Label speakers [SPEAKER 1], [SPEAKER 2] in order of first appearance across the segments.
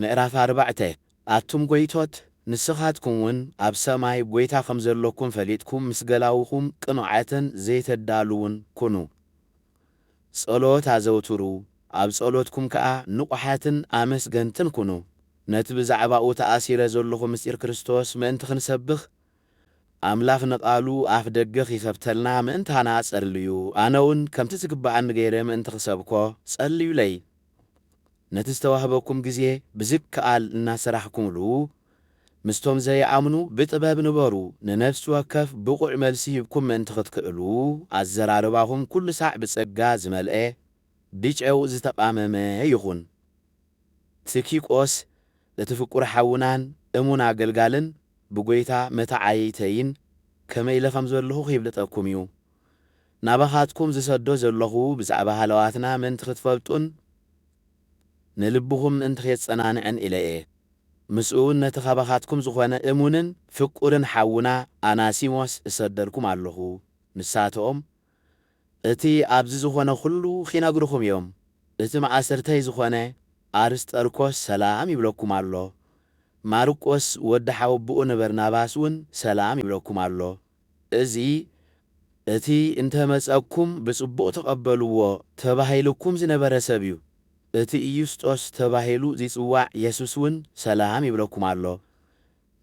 [SPEAKER 1] ምዕራፍ 4 አቱም ጎይቶት ንስኻትኩምን ኣብ ሰማይ ጎይታ ከም ዘለኩም ፈሊጥኩም ምስ ገላውኹም ቅኑዓትን ዘይተዳልውን ኩኑ ጸሎት አዘውትሩ ኣብ ጸሎትኩም ከዓ ንቑሓትን ኣመስገንትን ኩኑ ነቲ ብዛዕባኡ ተኣሲረ ዘለኹ ምስጢር ክርስቶስ ምእንቲ ክንሰብኽ ኣምላኽ ነቓሉ ኣፍ ደገኽ ይኸፍተልና ምእንታና ጸልዩ ኣነውን ከምቲ ዝግባኣኒ ገይረ ምእንቲ ክሰብኮ ጸልዩለይ ነቲ ዝተዋህበኩም ጊዜ ብዝከኣል እናሰራሕኩምሉ ምስቶም ዘይኣምኑ ብጥበብ ንበሩ ንነፍሲ ወከፍ ብቑዕ መልሲ ሂብኩም ምእንቲ ክትክእሉ ኣዘራርባኹም ኩሉ ሳዕ ብጸጋ ዝመልአ ብጨው ዝተቃመመ ይኹን ትኪቆስ ለትፍቁር ሓውናን እሙን ኣገልጋልን ብጎይታ መታዓይተይን ከመይ ኢለ ከም ዘለኹ ይብልጠኩም እዩ ናባኻትኩም ዝሰዶ ዘለኹ ብዛዕባ ሃለዋትና ምእንቲ ክትፈልጡን ንልብኹም ምእንቲ ከየጸናንዕን ኢለ እየ ምስኡን ነቲ ኻባኻትኩም ዝኾነ እሙንን ፍቁርን ሓውና ኣናሲሞስ እሰደድኩም ኣለኹ ንሳቶኦም እቲ ኣብዚ ዝኾነ ኩሉ ኺነግርኹም እዮም እቲ ማእሰርተይ ዝኾነ ኣርስጠርኮስ ሰላም ይብለኩም ኣሎ ማርቆስ ወዲ ሓወብኡ ንበርናባስ እውን ሰላም ይብለኩም ኣሎ እዚ እቲ እንተመጸኩም ብጽቡቕ ተቐበልዎ ተባሂልኩም ዝነበረ ሰብ እዩ እቲ ኢዩስጦስ ተባሂሉ ዝጽዋዕ ኢየሱስ እውን ሰላም ይብለኩም ኣሎ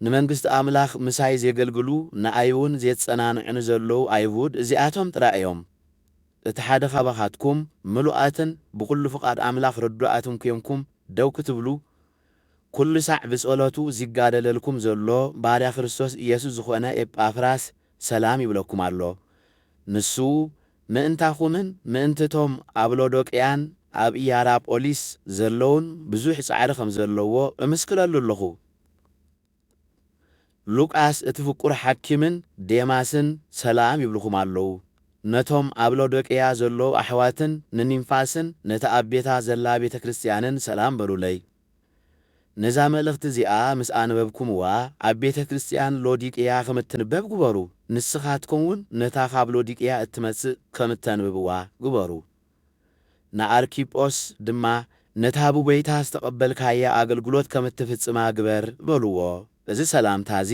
[SPEAKER 1] ንመንግስቲ ኣምላኽ ምሳይ ዘገልግሉ ንኣይውን ዘጸናንዕኑ ዘለዉ ኣይሁድ እዚኣቶም ጥራይ እዮም እቲ ሓደ ኻባኻትኩም ምሉኣትን ብኩሉ ፍቓድ ኣምላኽ ረዱኣትን ኮይንኩም ደው ክትብሉ ኩሉ ሳዕ ብጸሎቱ ዝጋደለልኩም ዘሎ ባርያ ክርስቶስ ኢየሱስ ዝኾነ ኤጳፍራስ ሰላም ይብለኩም ኣሎ ንሱ ምእንታኹምን ምእንትቶም ኣብ ሎዶቅያን ኣብ ኢያራጶሊስ ዘለውን ብዙሕ ጻዕሪ ከም ዘለዎ እምስክረሉ ኣለኹ ሉቃስ እቲ ፍቁር ሓኪምን ዴማስን ሰላም ይብልኩም ኣለዉ ነቶም ኣብ ሎዶቅያ ዘለዉ ኣሕዋትን ንኒምፋስን ነቲ ኣብ ቤታ ዘላ ቤተ ክርስቲያንን ሰላም በሉለይ ነዛ መልእኽቲ እዚኣ ምስ ኣነበብኩምዋ ኣብ ቤተ ክርስቲያን ሎዲቅያ ከም እትንበብ ግበሩ ንስኻትኩም እውን ነታ ካብ ሎዲቅያ እትመጽእ ከም እተንብብዋ ግበሩ ንኣርኪጶስ ድማ ነታ ብጎይታ ዝተቐበልካያ ኣገልግሎት ከም እትፍጽማ ግበር በልዎ እዚ ሰላምታ እዚ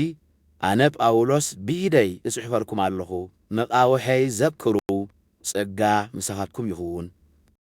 [SPEAKER 1] ኣነ ጳውሎስ ብኢደይ እጽሕፈርኩም ኣለኹ መቃውሐይ ዘክሩ ጸጋ ምሳኻትኩም ይኹን